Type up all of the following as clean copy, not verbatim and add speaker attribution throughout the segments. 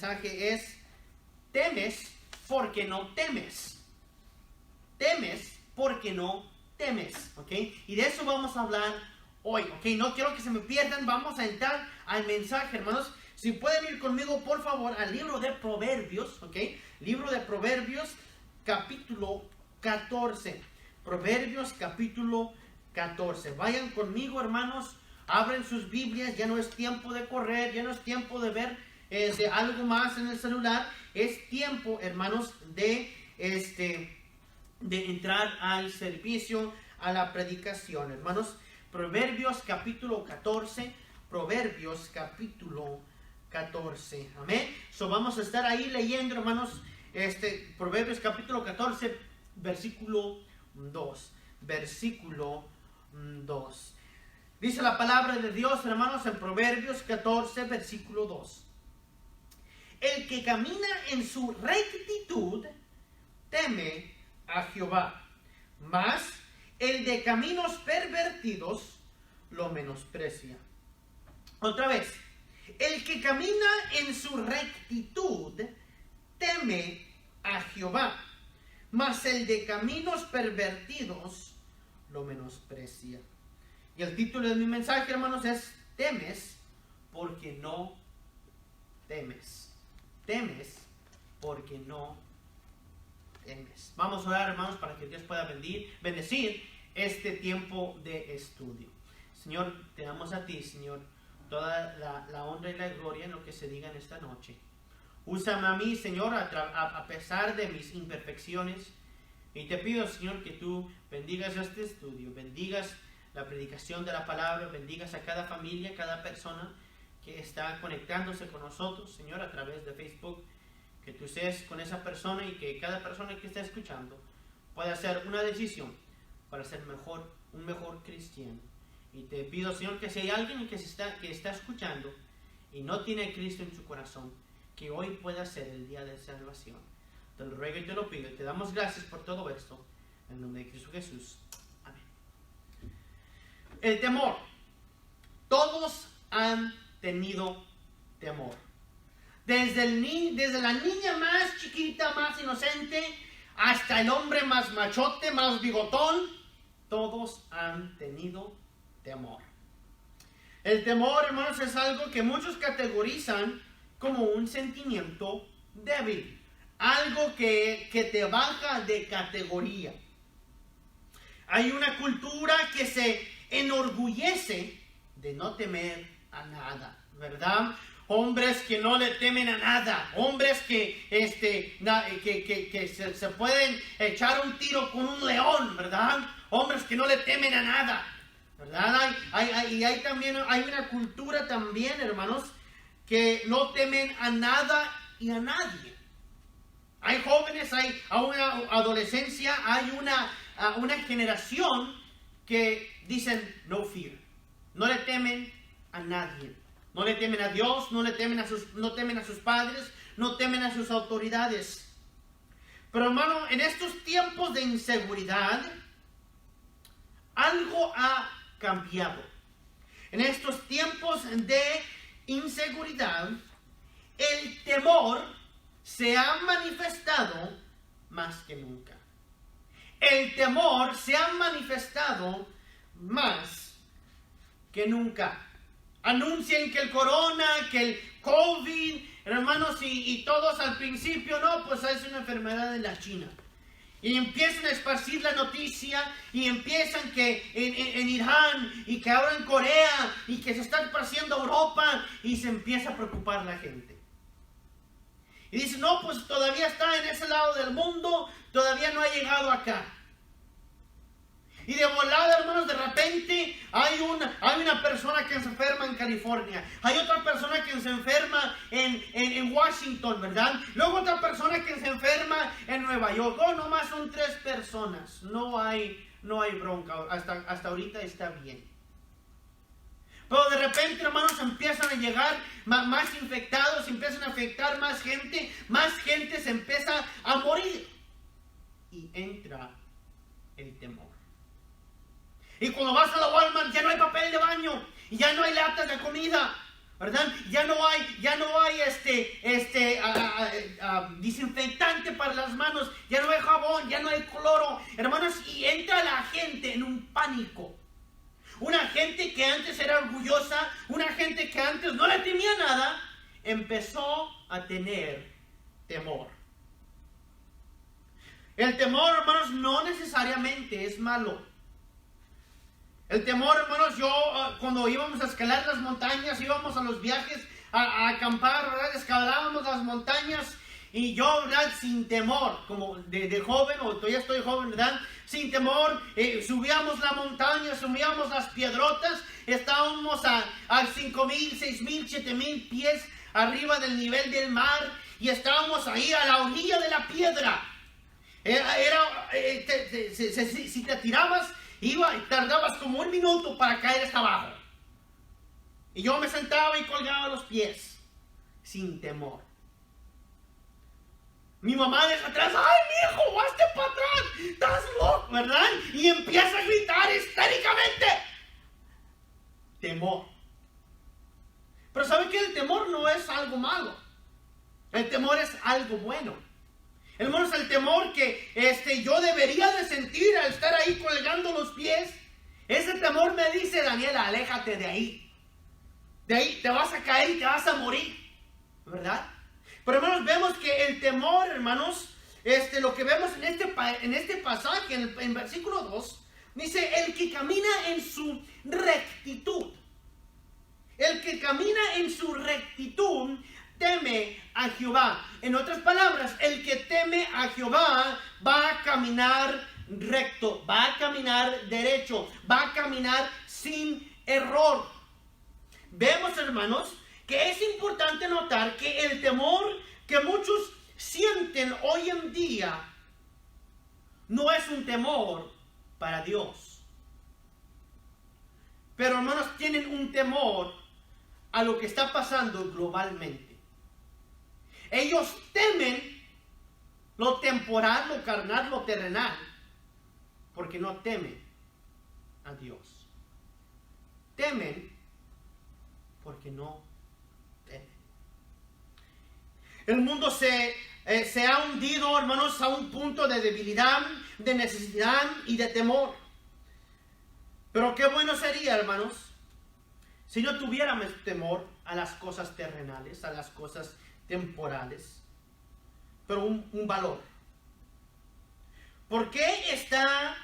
Speaker 1: mensaje es: temes porque no temes. Temes porque no temes, ¿ok? Y de eso vamos a hablar hoy, ¿ok? No quiero que se me pierdan, vamos a entrar al mensaje, hermanos. Si pueden ir conmigo, por favor, al libro de Proverbios, ¿ok? Libro de Proverbios, capítulo 14. Proverbios, capítulo 14. Vayan conmigo, hermanos. Abren sus Biblias. Ya no es tiempo de correr, ya no es tiempo de ver de algo más en el celular. Es tiempo, hermanos, de entrar al servicio, a la predicación, hermanos. Proverbios, capítulo 14. Proverbios, capítulo 14. Amén. So vamos a estar ahí leyendo, hermanos, Proverbios capítulo 14, versículo 2. Versículo 2. Dice la palabra de Dios, hermanos, en Proverbios 14, versículo 2. El que camina en su rectitud teme a Jehová, mas el de caminos pervertidos lo menosprecia. Otra vez. El que camina en su rectitud teme a Jehová, mas el de caminos pervertidos lo menosprecia. Y el título de mi mensaje, hermanos, es: temes porque no temes. Temes porque no temes. Vamos a orar, hermanos, para que Dios pueda bendecir este tiempo de estudio. Señor, te damos a ti, Señor, toda la honra y la gloria en lo que se diga en esta noche. Úsame a mí, Señor, a pesar de mis imperfecciones. Y te pido, Señor, que tú bendigas este estudio, bendigas la predicación de la palabra, bendigas a cada familia, cada persona que está conectándose con nosotros, Señor, a través de Facebook. Que tú seas con esa persona y que cada persona que esté escuchando pueda hacer una decisión para ser un mejor cristiano. Y te pido, Señor, que si hay alguien que está escuchando y no tiene a Cristo en su corazón, que hoy pueda ser el día de salvación. Te lo ruego y te lo pido. Te damos gracias por todo esto. En nombre de Cristo Jesús. Amén. El temor. Todos han tenido temor. Desde la niña más chiquita, más inocente, hasta el hombre más machote, más bigotón, todos han tenido temor. El temor, hermanos, es algo que muchos categorizan como un sentimiento débil, algo que te baja de categoría. Hay una cultura que se enorgullece de no temer a nada, ¿verdad? Hombres que no le temen a nada, hombres que se pueden echar un tiro con un león, ¿verdad? Hombres que no le temen a nada, ¿verdad? Hay una cultura también, hermanos, que no temen a nada y a nadie. Hay jóvenes, hay una adolescencia, hay una generación que dicen no fear, no le temen a nadie. No le temen a Dios, no temen a sus padres, no temen a sus autoridades. Pero, hermano, en estos tiempos de inseguridad, algo ha cambiado. En estos tiempos de inseguridad, el temor se ha manifestado más que nunca. El temor se ha manifestado más que nunca. Anuncian que el corona, que el COVID, hermanos, y todos al principio, no, pues es una enfermedad de la China. Y empiezan a esparcir la noticia, y empiezan que en Irán, y que ahora en Corea, y que se está esparciendo a Europa, y se empieza a preocupar la gente. Y dice, no, pues todavía está en ese lado del mundo, todavía no ha llegado acá. Y de volada, hermanos, de repente hay una persona que se enferma en California. Hay otra persona que se enferma en Washington, ¿verdad? Luego otra persona que se enferma en Nueva York. Oh, nomás son 3 personas. No hay bronca. Hasta ahorita está bien. Pero de repente, hermanos, empiezan a llegar más infectados, empiezan a afectar más gente se empieza a morir. Y entra el temor. Y cuando vas a la Walmart ya no hay papel de baño, ya no hay latas de comida, ¿verdad? Ya no hay desinfectante para las manos, ya no hay jabón, ya no hay cloro, hermanos, y entra la gente en un pánico. Una gente que antes era orgullosa, una gente que antes no le temía nada, empezó a tener temor. El temor, hermanos, no necesariamente es malo. El temor, hermanos, cuando íbamos a escalar las montañas, íbamos a los viajes a acampar, ¿verdad? Escalábamos las montañas y yo, ¿verdad? Sin temor, como de joven, o todavía estoy joven, ¿verdad? Sin temor, subíamos la montaña, subíamos las piedrotas, estábamos a 5,000, 6,000, 7,000 pies arriba del nivel del mar y estábamos ahí a la orilla de la piedra. Si te tirabas, tardabas como 1 minuto para caer hasta abajo. Y yo me sentaba y colgaba los pies, sin temor. Mi mamá deja atrás, ¡ay, mijo, hazte para atrás! ¡Estás loco!, ¿verdad? Y empieza a gritar histéricamente. Temor. Pero ¿sabe qué? El temor no es algo malo. El temor es algo bueno. Hermanos, el temor que yo debería de sentir al estar ahí colgando los pies, ese temor me dice, Daniela, aléjate de ahí. De ahí te vas a caer y te vas a morir, ¿verdad? Pero hermanos, vemos que el temor, hermanos, lo que vemos en este pasaje, en versículo 2, dice, el que camina en su rectitud. El que camina en su rectitud teme a Jehová. En otras palabras, el que teme a Jehová va a caminar recto, va a caminar derecho, va a caminar sin error. Vemos, hermanos, que es importante notar que el temor que muchos sienten hoy en día no es un temor para Dios. Pero, hermanos, tienen un temor a lo que está pasando globalmente. Ellos temen lo temporal, lo carnal, lo terrenal, porque no temen a Dios. Temen porque no temen. El mundo se ha hundido, hermanos, a un punto de debilidad, de necesidad y de temor. Pero qué bueno sería, hermanos, si no tuviéramos temor a las cosas terrenales, a las cosas temporales, pero un valor. ¿Por qué está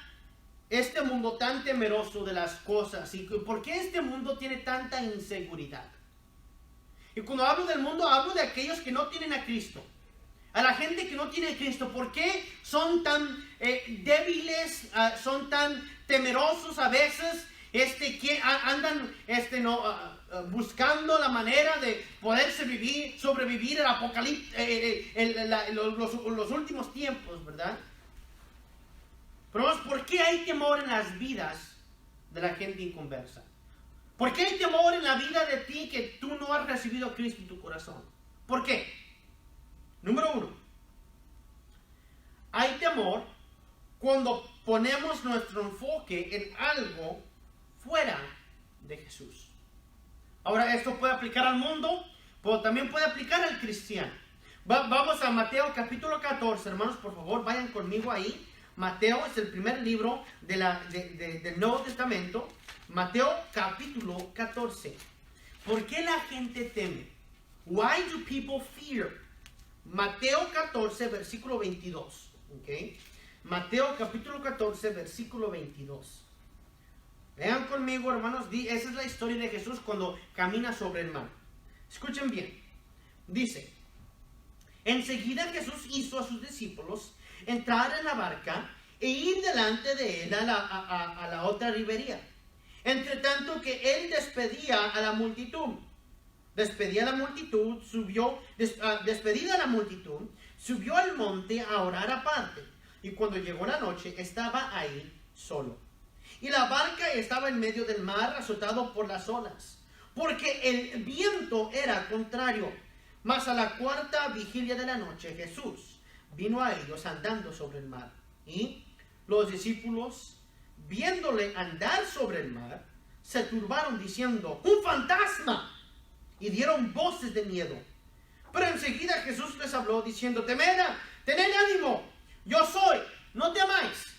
Speaker 1: este mundo tan temeroso de las cosas? ¿Y por qué este mundo tiene tanta inseguridad? Y cuando hablo del mundo, hablo de aquellos que no tienen a Cristo. A la gente que no tiene a Cristo. ¿Por qué son tan débiles, son tan temerosos a veces? Que andan buscando la manera de poder sobrevivir el apocalipsis, los últimos tiempos, ¿verdad? Pero ¿por qué hay temor en las vidas de la gente inconversa? ¿Por qué hay temor en la vida de ti que tú no has recibido a Cristo en tu corazón? ¿Por qué? Número 1. Hay temor cuando ponemos nuestro enfoque en algo fuera de Jesús. Ahora, esto puede aplicar al mundo, pero también puede aplicar al cristiano. Vamos a Mateo capítulo 14, hermanos, por favor, vayan conmigo ahí. Mateo es el primer libro del Nuevo Testamento. Mateo capítulo 14. ¿Por qué la gente teme? Why do people fear? Mateo 14, versículo 22. ¿Okay? Mateo capítulo 14, versículo 22. Vean conmigo, hermanos, esa es la historia de Jesús cuando camina sobre el mar. Escuchen bien. Dice, enseguida Jesús hizo a sus discípulos entrar en la barca e ir delante de él a la otra ribería. Entre tanto que él despedía a la multitud. Despedida la multitud, subió al monte a orar aparte. Y cuando llegó la noche, estaba ahí solo. Y la barca estaba en medio del mar, azotado por las olas, porque el viento era contrario. Mas a la 4ª vigilia de la noche, Jesús vino a ellos andando sobre el mar. Y los discípulos, viéndole andar sobre el mar, se turbaron diciendo, ¡un fantasma! Y dieron voces de miedo. Pero enseguida Jesús les habló habló diciendo, tened ánimo, yo soy, no temáis.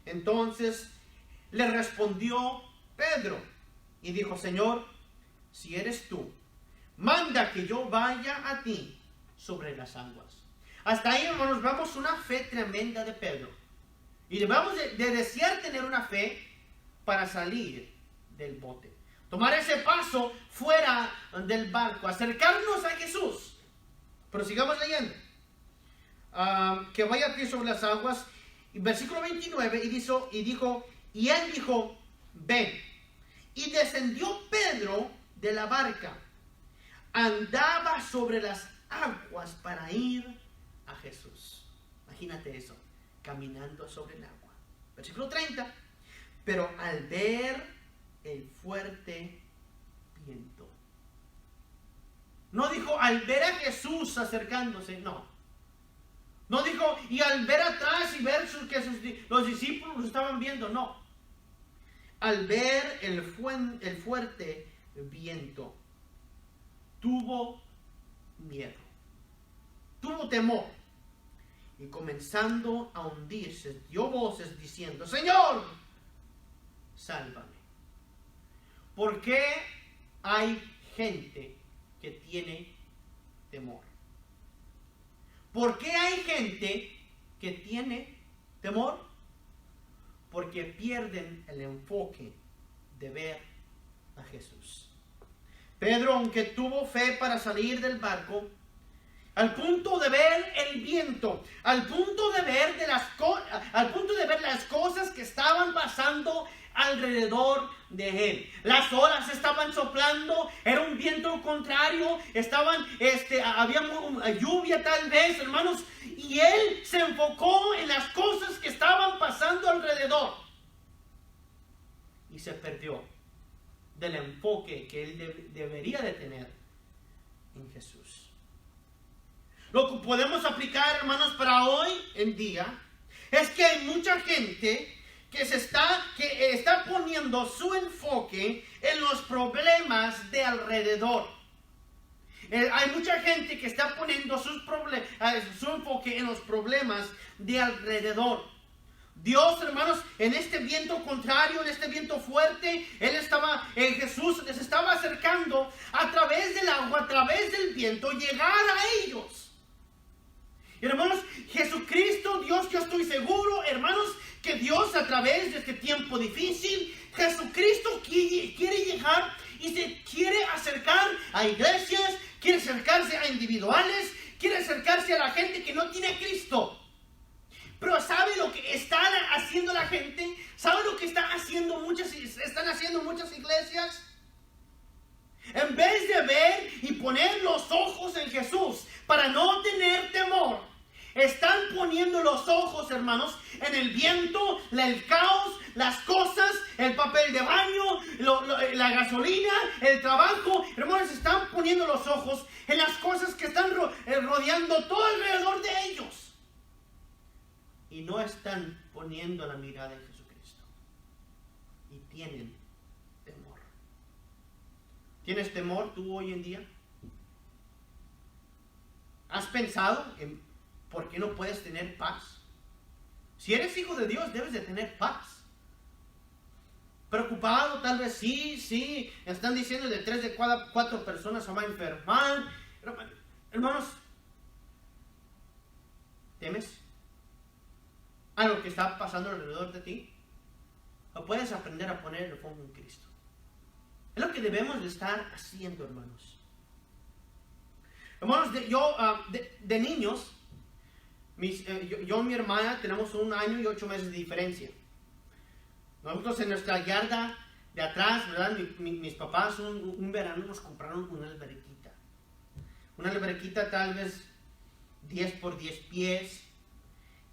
Speaker 1: Entonces le respondió Pedro y dijo, Señor, si eres tú, manda que yo vaya a ti sobre las aguas. Hasta ahí, hermanos, vemos una fe tremenda de Pedro. Y debemos de desear tener una fe para salir del bote. Tomar ese paso fuera del barco, acercarnos a Jesús. Pero sigamos leyendo. Que vaya a ti sobre las aguas. Versículo 29, y él dijo, ven. Y descendió Pedro de la barca. Andaba sobre las aguas para ir a Jesús. Imagínate eso, caminando sobre el agua. Versículo 30. Pero al ver el fuerte viento. No dijo al ver a Jesús acercándose, no. No dijo y al ver atrás y ver que los discípulos lo estaban viendo, no. Al ver el fuerte viento, tuvo miedo, tuvo temor. Y comenzando a hundirse, dio voces diciendo, Señor, sálvame. ¿Por qué hay gente que tiene temor? ¿Por qué hay gente que tiene temor? Porque pierden el enfoque de ver a Jesús. Pedro, aunque tuvo fe para salir del barco, al punto de ver el viento, al punto de ver las cosas que estaban pasando alrededor de él. Las olas estaban soplando, era un viento contrario, había lluvia tal vez, hermanos, y él se enfocó en las cosas que estaban pasando alrededor y se perdió del enfoque que él debería de tener en Jesús. Lo que podemos aplicar, hermanos, para hoy en día es que hay mucha gente que está poniendo su enfoque en los problemas de alrededor. Hay mucha gente que está poniendo su enfoque en los problemas de alrededor. Dios, hermanos, en este viento contrario, en este viento fuerte, Jesús les estaba acercando a través del agua, a través del viento, llegar a ellos. Hermanos, Jesucristo, Dios, yo estoy seguro, hermanos, que Dios a través de este tiempo difícil, Jesucristo quiere llegar y se quiere acercar a iglesias, quiere acercarse a individuales, quiere acercarse a la gente que no tiene a Cristo. Pero ¿sabe lo que está haciendo la gente? ¿Sabe lo que están haciendo muchas iglesias? En vez de ver y poner los ojos en Jesús para no tener temor, están poniendo los ojos, hermanos, en el viento, el caos, las cosas, el papel de baño, la gasolina, el trabajo. Hermanos, están poniendo los ojos en las cosas que están rodeando todo alrededor de ellos. Y no están poniendo la mirada en Jesucristo. Y tienen temor. ¿Tienes temor tú hoy en día? ¿Has pensado en por qué no puedes tener paz? Si eres hijo de Dios, debes de tener paz. Preocupado, tal vez sí. Están diciendo de 3 de cada 4 personas se van a enfermar. Hermanos, ¿temes a lo que está pasando alrededor de ti? ¿O puedes aprender a poner el foco en Cristo? Es lo que debemos de estar haciendo, hermanos. Hermanos, de niños, yo y mi hermana tenemos 1 año y 8 meses de diferencia. Nosotros en nuestra yarda de atrás, ¿verdad? Mis papás un verano nos compraron una alberquita. Una alberquita tal vez 10 por 10 pies.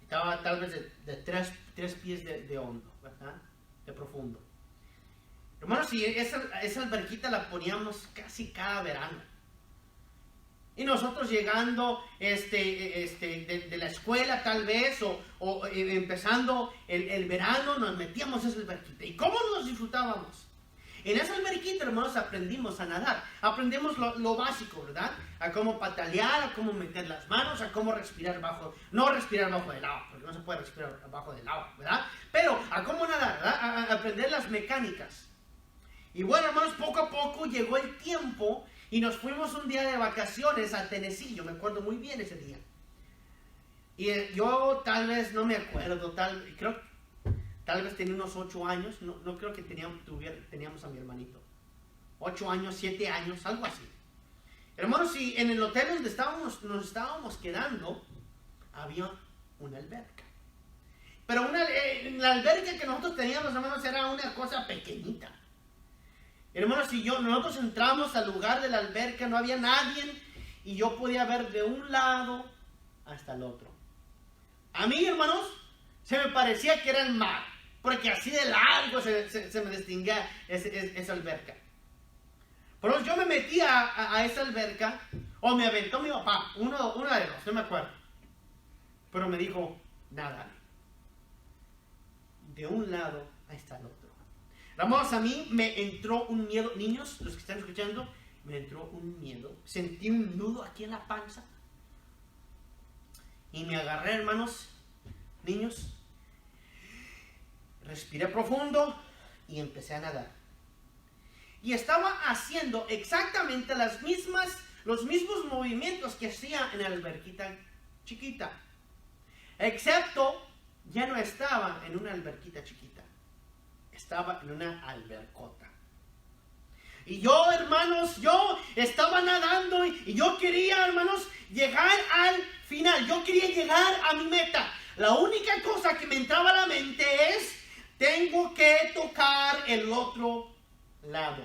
Speaker 1: Estaba tal vez de 3 pies de hondo, ¿verdad? De profundo. Hermanos, y esa alberquita la poníamos casi cada verano. Y nosotros llegando de la escuela tal vez, o empezando el verano, nos metíamos en esa alberquita. ¿Y cómo nos disfrutábamos? En esa alberquita, hermanos, aprendimos a nadar. Aprendemos lo básico, ¿verdad? A cómo patalear, a cómo meter las manos, a cómo respirar no respirar bajo del agua, porque no se puede respirar bajo del agua, ¿verdad? Pero a cómo nadar, ¿verdad? A aprender las mecánicas. Y bueno, hermanos, poco a poco llegó el tiempo y nos fuimos un día de vacaciones a Tennessee. Yo me acuerdo muy bien ese día. Y yo tal vez, no me acuerdo, tal vez tenía unos 8 años, no creo que teníamos a mi hermanito. 8 años, 7 años, algo así. Hermanos, y en el hotel donde nos estábamos quedando, había una alberca. Pero la alberca que nosotros teníamos, hermanos, era una cosa pequeñita. Hermanos, nosotros entramos al lugar de la alberca, no había nadie, y yo podía ver de un lado hasta el otro. A mí, hermanos, se me parecía que era el mar, porque así de largo se me distinguía esa alberca. Pero yo me metí a esa alberca, o me aventó mi papá, uno de los, no me acuerdo. Pero me dijo, nada, de un lado hasta el otro. Hermanos, a mí me entró un miedo, niños, los que están escuchando, me entró un miedo. Sentí un nudo aquí en la panza. Y me agarré, hermanos, niños, respiré profundo y empecé a nadar. Y estaba haciendo exactamente los mismos movimientos que hacía en la alberquita chiquita. Excepto, ya no estaba en una alberquita chiquita. Estaba en una albercota. Y yo, hermanos, yo estaba nadando y yo quería, hermanos, llegar al final. Yo quería llegar a mi meta. La única cosa que me entraba a la mente es, tengo que tocar el otro lado.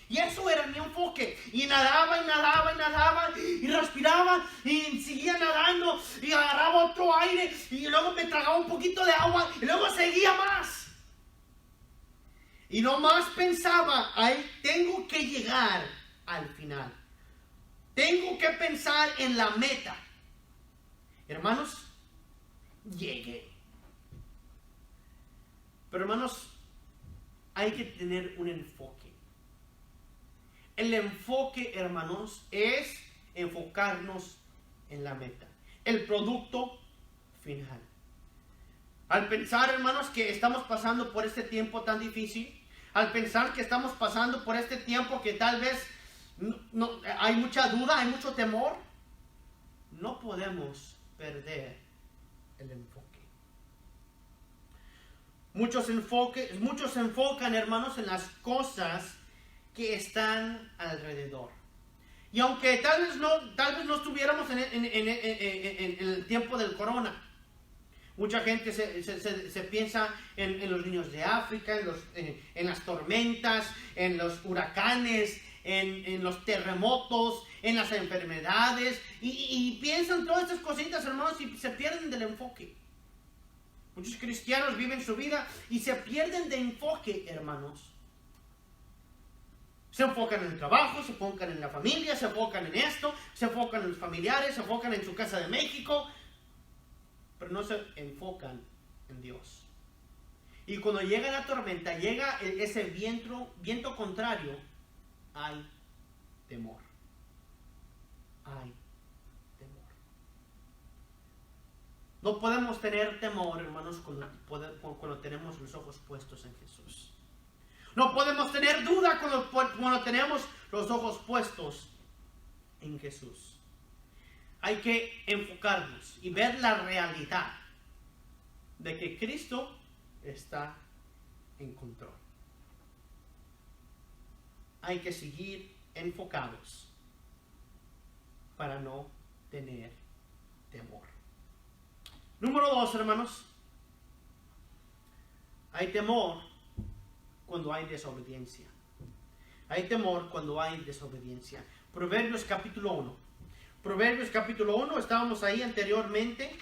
Speaker 1: Y eso era mi enfoque. Y nadaba y nadaba y nadaba y respiraba y seguía nadando y agarraba otro aire y luego me tragaba un poquito de agua y luego seguía más. Y nomás pensaba, ahí tengo que llegar al final. Tengo que pensar en la meta. Hermanos, llegué. Pero hermanos, hay que tener un enfoque. El enfoque, hermanos, es enfocarnos en la meta. El producto final. Al pensar, hermanos, que estamos pasando por este tiempo tan difícil, al pensar que estamos pasando por este tiempo que tal vez hay mucha duda, hay mucho temor, no podemos perder el enfoque. Muchos se enfocan, hermanos, en las cosas que están alrededor. Y aunque tal vez no estuviéramos en el tiempo del corona, mucha gente se piensa en los niños de África, en las tormentas, en los huracanes, en los terremotos, en las enfermedades, y piensan todas estas cositas, hermanos, y se pierden del enfoque. Muchos cristianos viven su vida y se pierden de enfoque, hermanos. Se enfocan en el trabajo, se enfocan en la familia, se enfocan en esto, se enfocan en los familiares, se enfocan en su casa de México, pero no se enfocan en Dios. Y cuando llega la tormenta, llega ese viento contrario, hay temor. Hay temor. No podemos tener temor, hermanos, cuando tenemos los ojos puestos en Jesús. No podemos tener duda cuando tenemos los ojos puestos en Jesús. Hay que enfocarnos y ver la realidad de que Cristo está en control. Hay que seguir enfocados para no tener temor. Número 2, hermanos. Hay temor cuando hay desobediencia. Hay temor cuando hay desobediencia. Proverbios capítulo 1. Proverbios capítulo 1, estábamos ahí anteriormente.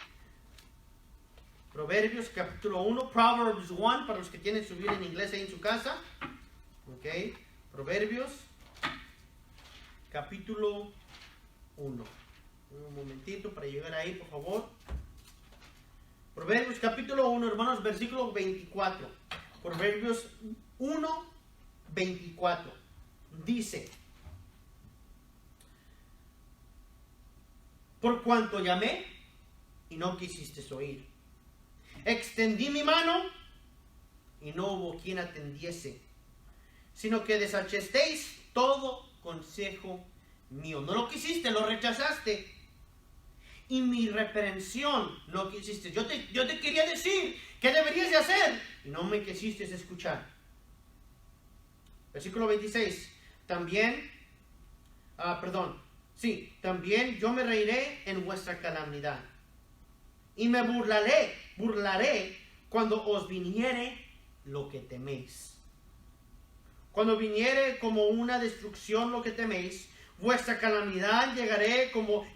Speaker 1: Proverbios capítulo 1, Proverbs 1, para los que tienen su Biblia en inglés ahí en su casa. Ok, Proverbios capítulo 1. Un momentito para llegar ahí, por favor. Proverbios capítulo 1, hermanos, versículo 24. Proverbios 1, 24. Dice: por cuanto llamé y no quisiste oír, extendí mi mano y no hubo quien atendiese, sino que desechasteis todo consejo mío. No lo quisiste, lo rechazaste. Y mi reprensión no quisiste. Yo te quería decir qué deberías de hacer y no me quisiste escuchar. Versículo 26. También yo me reiré en vuestra calamidad y me burlaré cuando os viniere lo que teméis. Cuando viniere como una destrucción lo que teméis, vuestra calamidad llegaré como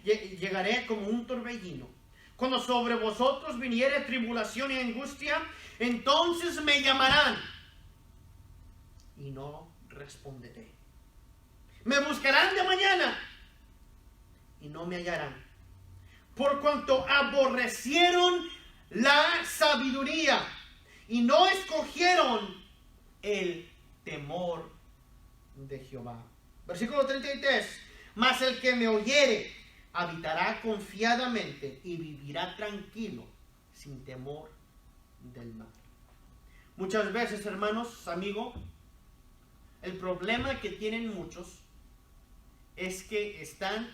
Speaker 1: un torbellino. Cuando sobre vosotros viniere tribulación y angustia, entonces me llamarán y no responderé. Me buscarán de mañana y no me hallarán, por cuanto aborrecieron la sabiduría y no escogieron el temor de Jehová. Versículo 33. Mas el que me oyere habitará confiadamente y vivirá tranquilo, sin temor del mal. Muchas veces, hermanos, amigo, el problema que tienen muchos es que están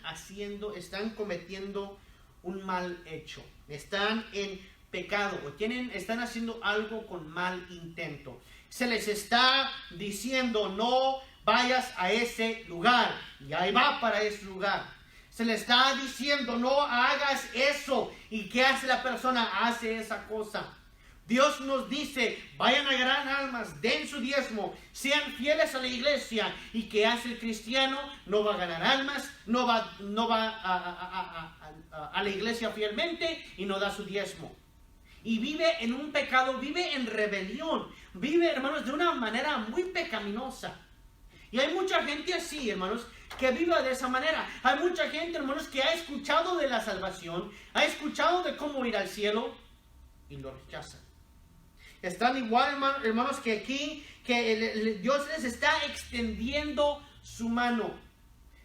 Speaker 1: cometiendo un mal hecho, están en pecado o están haciendo algo con mal intento. Se les está diciendo: no vayas a ese lugar, y ahí va para ese lugar. Se le está diciendo: no hagas eso, y ¿qué hace la persona? Hace esa cosa. Dios nos dice: vayan a ganar almas, den su diezmo, sean fieles a la iglesia. ¿Y qué hace el cristiano? No va a ganar almas, no va a la iglesia fielmente y no da su diezmo. Y vive en un pecado, vive en rebelión, vive, hermanos, de una manera muy pecaminosa. Y hay mucha gente así, hermanos, que vive de esa manera. Hay mucha gente, hermanos, que ha escuchado de la salvación, ha escuchado de cómo ir al cielo y lo rechazan. Están igual, hermanos, que aquí, que Dios les está extendiendo su mano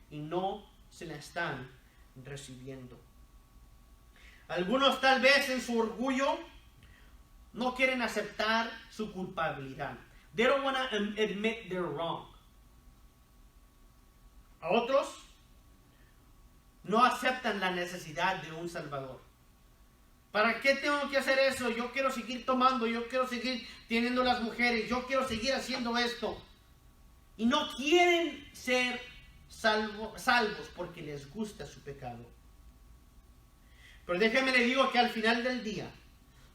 Speaker 1: y no se la están recibiendo. Algunos tal vez en su orgullo no quieren aceptar su culpabilidad. They don't want to admit they're wrong. A otros no aceptan la necesidad de un Salvador. ¿Para qué tengo que hacer eso? Yo quiero seguir tomando, yo quiero seguir teniendo las mujeres, yo quiero seguir haciendo esto. Y no quieren ser salvos porque les gusta su pecado. Pero déjeme le digo que al final del día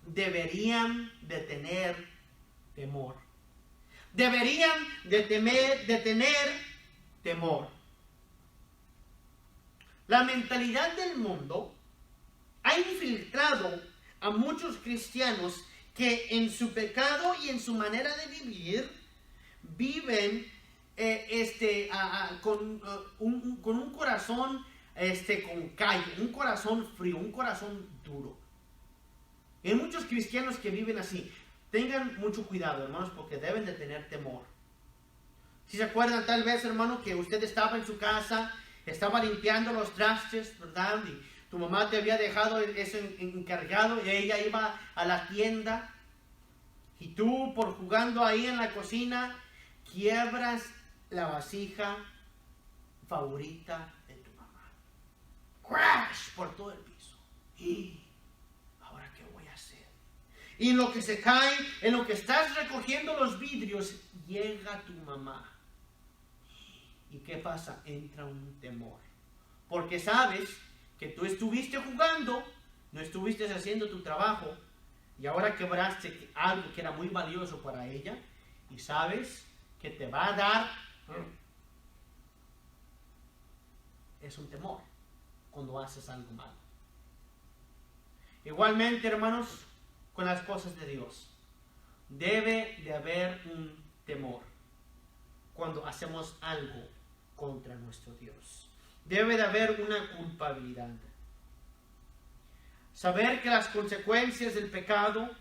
Speaker 1: deberían de tener temor. Deberían de tener temor. La mentalidad del mundo ha infiltrado a muchos cristianos que en su pecado y en su manera de vivir viven con un corazón con callo, un corazón frío, un corazón duro. Y hay muchos cristianos que viven así. Tengan mucho cuidado, hermanos, porque deben de tener temor. Si se acuerdan tal vez, hermano, que usted estaba en su casa, estaba limpiando los trastes, ¿verdad? Y tu mamá te había dejado eso encargado y ella iba a la tienda. Y tú, por jugando ahí en la cocina, quiebras la vasija favorita de tu mamá. Crash por todo el piso. Y ahora, ¿qué voy a hacer? Y en lo que se cae, en lo que estás recogiendo los vidrios, llega tu mamá. ¿Y qué pasa? Entra un temor. Porque sabes que tú estuviste jugando, no estuviste haciendo tu trabajo, y ahora quebraste algo que era muy valioso para ella, y sabes que te va a dar. Es un temor cuando haces algo malo. Igualmente, hermanos, con las cosas de Dios, debe de haber un temor cuando hacemos algo contra nuestro Dios. Debe de haber una culpabilidad. Saber que las consecuencias del pecado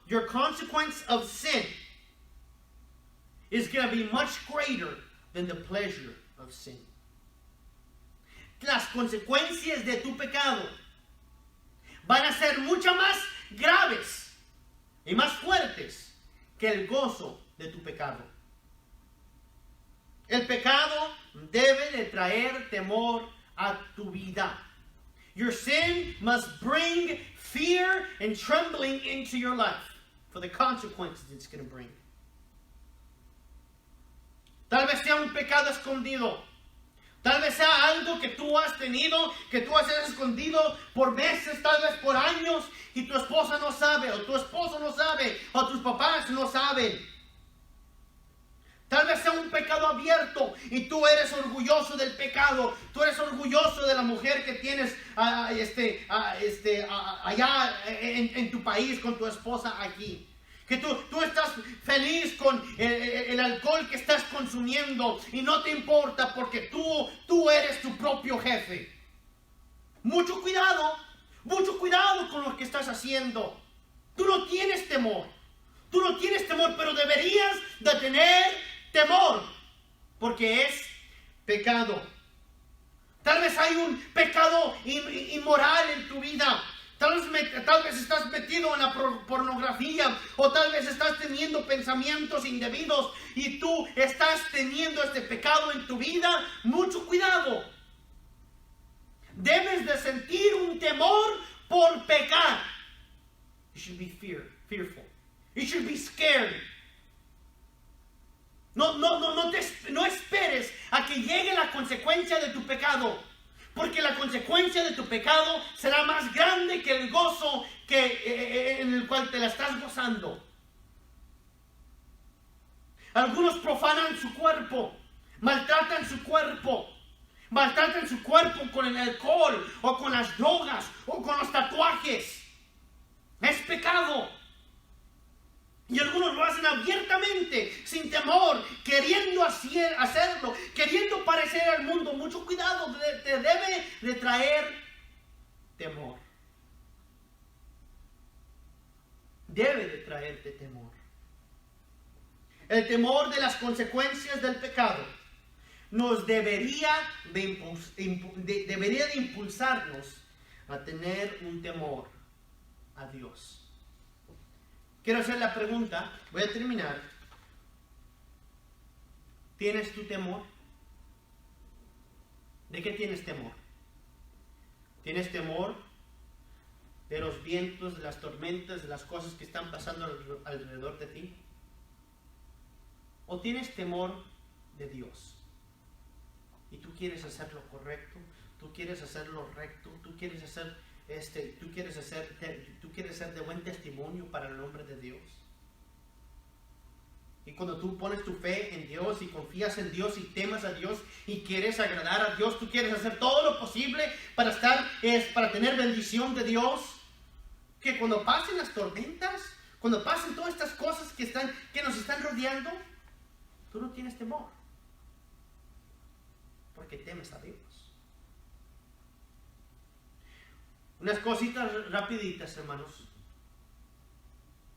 Speaker 1: your consequence of sin is going to be much greater than the pleasure of sin. Las consecuencias de tu pecado van a ser mucho más graves y más fuertes que el gozo de tu pecado. El pecado debe de traer temor a tu vida. Your sin must bring fear and trembling into your life for the consequences it's going to bring. Tal vez sea un pecado escondido. Tal vez sea algo que tú has tenido, que tú has escondido por meses, tal vez por años, y tu esposa no sabe, o tu esposo no sabe, o tus papás no saben. Tal vez sea un pecado abierto y tú eres orgulloso del pecado. Tú eres orgulloso de la mujer que tienes allá en tu país con tu esposa aquí. Que tú estás feliz con el alcohol que estás consumiendo y no te importa porque tú eres tu propio jefe. Mucho cuidado con lo que estás haciendo. Tú no tienes temor, pero deberías de tener temor, porque es pecado. Tal vez hay un pecado inmoral en tu vida. Tal vez estás metido en la pornografía, o tal vez estás teniendo pensamientos indebidos y tú estás teniendo este pecado en tu vida. Mucho cuidado. Debes de sentir un temor por pecar. You should be fearful. You should be scared. No esperes a que llegue la consecuencia de tu pecado, porque la consecuencia de tu pecado será más grande que el gozo en el cual te la estás gozando. Algunos profanan su cuerpo, maltratan su cuerpo con el alcohol, o con las drogas, o con los tatuajes. Es pecado. Y algunos lo hacen abiertamente, sin temor, queriendo hacerlo, queriendo parecer al mundo. Mucho cuidado, te debe de traer temor. Debe de traerte temor. El temor de las consecuencias del pecado nos debería de impulsarnos a tener un temor a Dios. Quiero hacer la pregunta, voy a terminar. ¿Tienes tu temor? ¿De qué tienes temor? ¿Tienes temor de los vientos, de las tormentas, de las cosas que están pasando alrededor de ti? ¿O tienes temor de Dios? Y tú quieres hacer lo correcto, tú quieres hacer lo recto, tú quieres ser de buen testimonio para el nombre de Dios. Y cuando tú pones tu fe en Dios y confías en Dios y temas a Dios y quieres agradar a Dios, tú quieres hacer todo lo posible para tener bendición de Dios. Que cuando pasen las tormentas, cuando pasen todas estas cosas que nos están rodeando, tú no tienes temor, porque temes a Dios. Unas cositas rapiditas, hermanos.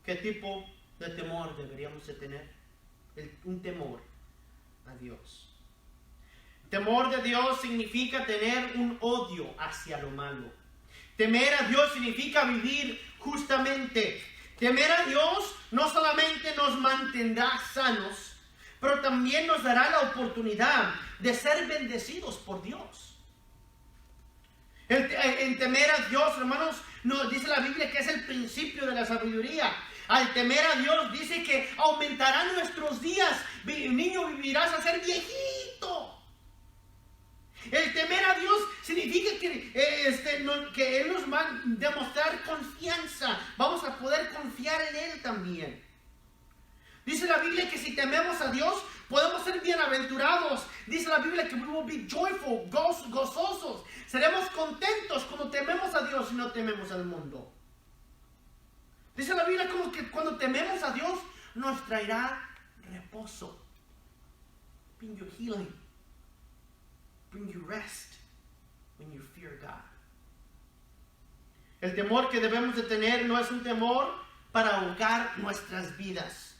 Speaker 1: ¿Qué tipo de temor deberíamos de tener? Un temor a Dios. Temor de Dios significa tener un odio hacia lo malo. Temer a Dios significa vivir justamente. Temer a Dios no solamente nos mantendrá sanos, pero también nos dará la oportunidad de ser bendecidos por Dios. En temer a Dios, hermanos, nos dice la Biblia que es el principio de la sabiduría. Al temer a Dios dice que aumentarán nuestros días. Niño, vivirás a ser viejito. El temer a Dios significa que Él nos va a demostrar confianza. Vamos a poder confiar en Él también. Dice la Biblia que si tememos a Dios, podemos ser bienaventurados. Dice la Biblia que we will be joyful, gozosos. Seremos contentos cuando tememos a Dios y no tememos al mundo. Dice la Biblia como que cuando tememos a Dios, nos traerá reposo. Bring you healing. Bring you rest when you fear God. El temor que debemos de tener no es un temor para ahogar nuestras vidas.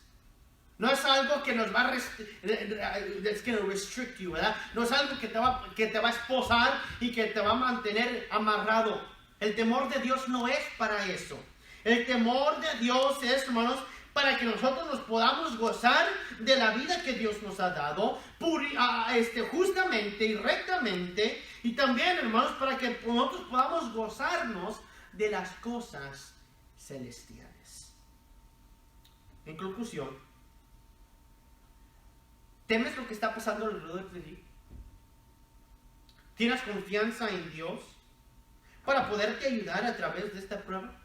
Speaker 1: No es algo que nos va a restrict you, ¿verdad? No es algo que te va a esposar y que te va a mantener amarrado. El temor de Dios no es para eso. El temor de Dios es, hermanos, para que nosotros nos podamos gozar de la vida que Dios nos ha dado, justamente y rectamente, y también, hermanos, para que nosotros podamos gozarnos de las cosas celestiales. En conclusión, ¿temes lo que está pasando alrededor de ti? ¿Tienes confianza en Dios para poderte ayudar a través de esta prueba?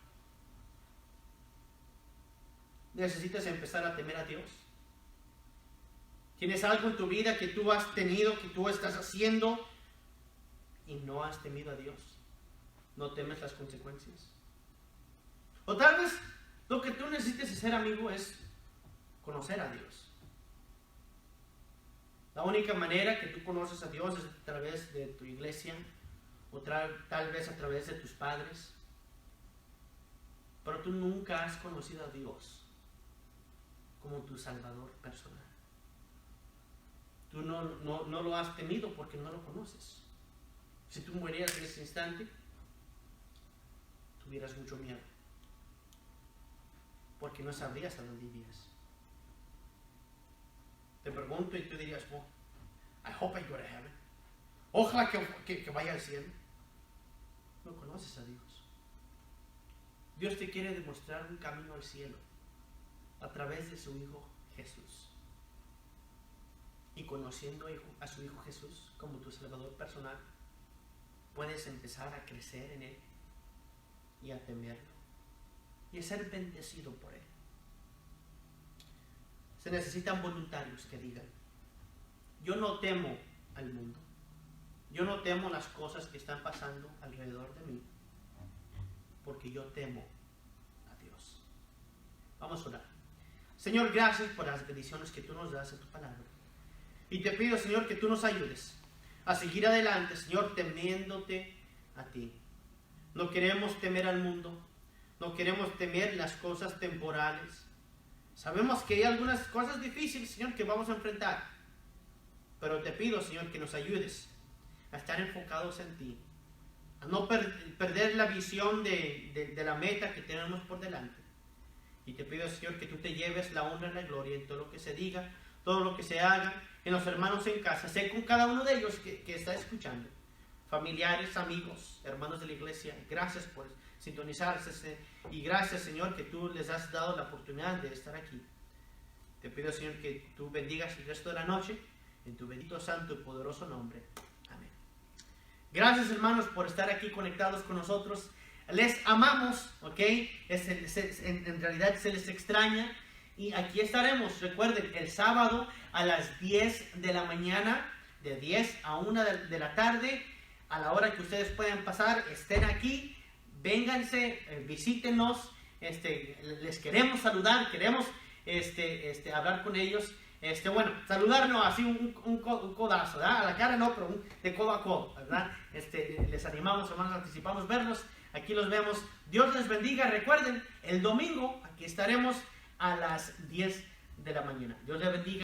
Speaker 1: Necesitas empezar a temer a Dios. ¿Tienes algo en tu vida que tú has tenido, que tú estás haciendo y no has temido a Dios? ¿No temes las consecuencias? O tal vez lo que tú necesites hacer, amigo, es conocer a Dios. La única manera que tú conoces a Dios es a través de tu iglesia o tal vez a través de tus padres. Pero tú nunca has conocido a Dios como tu Salvador personal. Tú no lo has temido porque no lo conoces. Si tú murieras en ese instante, tuvieras mucho miedo, porque no sabrías a dónde irías. Te pregunto y tú dirías, oh, I hope I go to heaven. Ojalá que vaya al cielo. No conoces a Dios. Dios te quiere demostrar un camino al cielo a través de su Hijo Jesús. Y conociendo a su Hijo Jesús como tu Salvador personal, puedes empezar a crecer en Él y a temerlo y a ser bendecido por Él. Se necesitan voluntarios que digan, yo no temo al mundo, yo no temo las cosas que están pasando alrededor de mí, porque yo temo a Dios. Vamos a orar. Señor, gracias por las bendiciones que tú nos das en tu palabra. Y te pido, Señor, que tú nos ayudes a seguir adelante, Señor, temiéndote a ti. No queremos temer al mundo, no queremos temer las cosas temporales. Sabemos que hay algunas cosas difíciles, Señor, que vamos a enfrentar. Pero te pido, Señor, que nos ayudes a estar enfocados en ti, a no perder la visión de la meta que tenemos por delante. Y te pido, Señor, que tú te lleves la honra y la gloria en todo lo que se diga, todo lo que se haga, en los hermanos en casa. Sé con cada uno de ellos que está escuchando. Familiares, amigos, hermanos de la iglesia, gracias por sintonizarse. Y gracias, Señor, que tú les has dado la oportunidad de estar aquí. Te pido, Señor, que tú bendigas el resto de la noche, en tu bendito, santo y poderoso nombre. Amén. Gracias, hermanos, por estar aquí conectados con nosotros. Les amamos, ¿ok? En realidad se les extraña. Y aquí estaremos, recuerden, el sábado a las 10 de la mañana, de 10 a 1 de la tarde, a la hora que ustedes puedan pasar, estén aquí, vénganse, visítenos, les queremos saludar, queremos hablar con ellos, saludarnos así un codazo, ¿verdad? A la cara no, pero de codo a codo, ¿verdad? Les animamos, hermanos, anticipamos verlos, aquí los vemos, Dios les bendiga, recuerden, el domingo aquí estaremos a las 10 de la mañana. Dios les bendiga.